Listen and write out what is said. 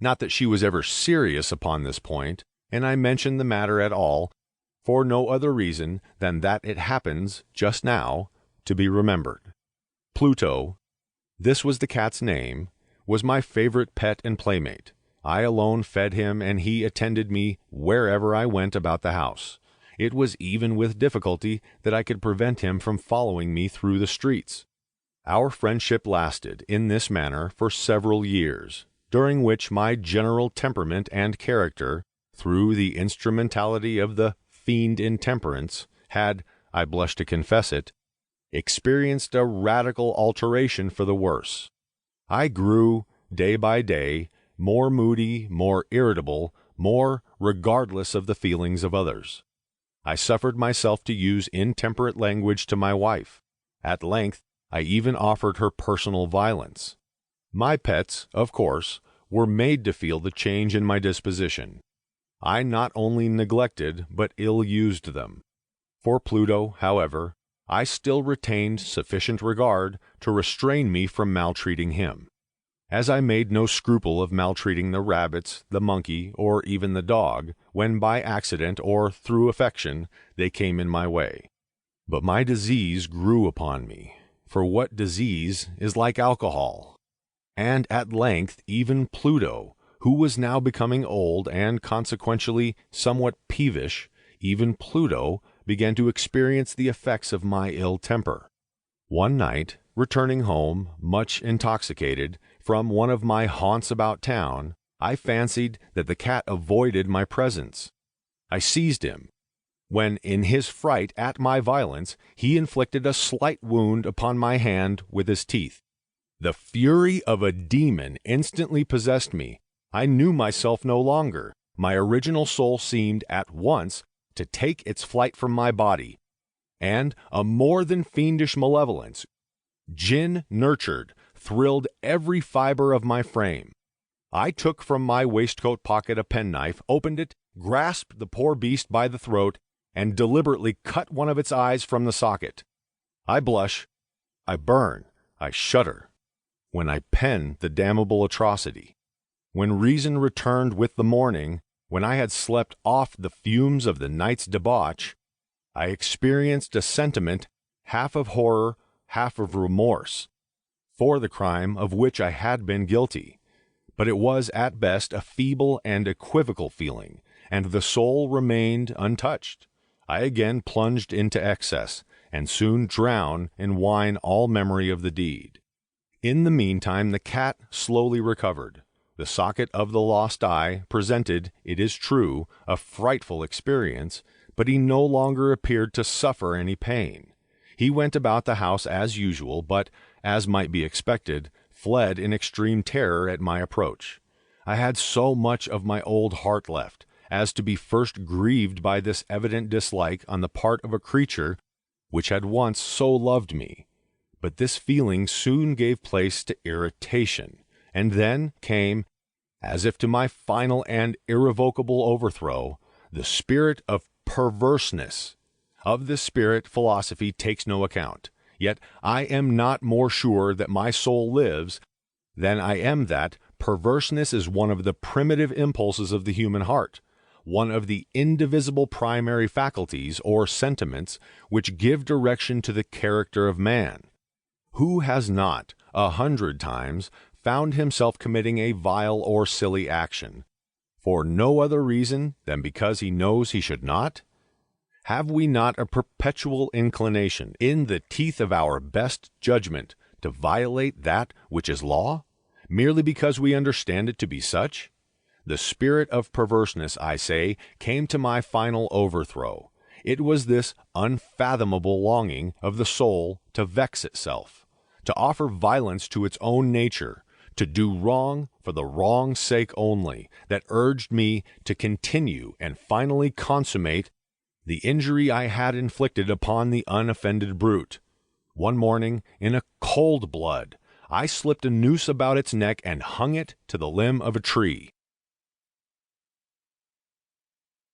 Not that she was ever serious upon this point, and I mention the matter at all for no other reason than that it happens, just now, to be remembered. Pluto, this was the cat's name, was my favorite pet and playmate. I alone fed him, and he attended me wherever I went about the house. It was even with difficulty that I could prevent him from following me through the streets. Our friendship lasted, in this manner, for several years, during which my general temperament and character, through the instrumentality of the fiend intemperance, had, I blush to confess it, experienced a radical alteration for the worse. I grew, day by day, more moody, more irritable, more regardless of the feelings of others. I suffered myself to use intemperate language to my wife. At length, I even offered her personal violence. My pets, of course, were made to feel the change in my disposition. I not only neglected, but ill-used them. For Pluto, however, I still retained sufficient regard to restrain me from maltreating him, as I made no scruple of maltreating the rabbits, the monkey, or even the dog, when by accident or through affection they came in my way. But my disease grew upon me, for what disease is like alcohol? And at length even Pluto, who was now becoming old and consequentially somewhat peevish, even Pluto began to experience the effects of my ill temper. One night, returning home, much intoxicated, from one of my haunts about town, I fancied that the cat avoided my presence. I seized him, when in his fright at my violence he inflicted a slight wound upon my hand with his teeth. The fury of a demon instantly possessed me. I knew myself no longer. My original soul seemed at once to take its flight from my body, and a more than fiendish malevolence, gin-nurtured, thrilled every fiber of my frame. I took from my waistcoat pocket a penknife, opened it, grasped the poor beast by the throat, and deliberately cut one of its eyes from the socket. I blush, I burn, I shudder, when I pen the damnable atrocity. When reason returned with the morning, when I had slept off the fumes of the night's debauch, I experienced a sentiment half of horror, half of remorse, for the crime of which I had been guilty. But it was at best a feeble and equivocal feeling, and the soul remained untouched. I again plunged into excess, and soon drowned in wine all memory of the deed. In the meantime the cat slowly recovered. The socket of the lost eye presented, it is true, a frightful experience, but he no longer appeared to suffer any pain. He went about the house as usual, but, as might be expected, fled in extreme terror at my approach. I had so much of my old heart left, as to be first grieved by this evident dislike on the part of a creature which had once so loved me. But this feeling soon gave place to irritation, and then came, as if to my final and irrevocable overthrow, the spirit of perverseness. Of this spirit philosophy takes no account, yet I am not more sure that my soul lives than I am that perverseness is one of the primitive impulses of the human heart, one of the indivisible primary faculties or sentiments which give direction to the character of man. Who has not, 100 times, found himself committing a vile or silly action, for no other reason than because he knows he should not? Have we not a perpetual inclination, in the teeth of our best judgment, to violate that which is law, merely because we understand it to be such? The spirit of perverseness, I say, came to my final overthrow. It was this unfathomable longing of the soul to vex itself, to offer violence to its own nature, to do wrong for the wrong's sake only, that urged me to continue and finally consummate the injury I had inflicted upon the unoffended brute. One morning, in a cold blood, I slipped a noose about its neck and hung it to the limb of a tree.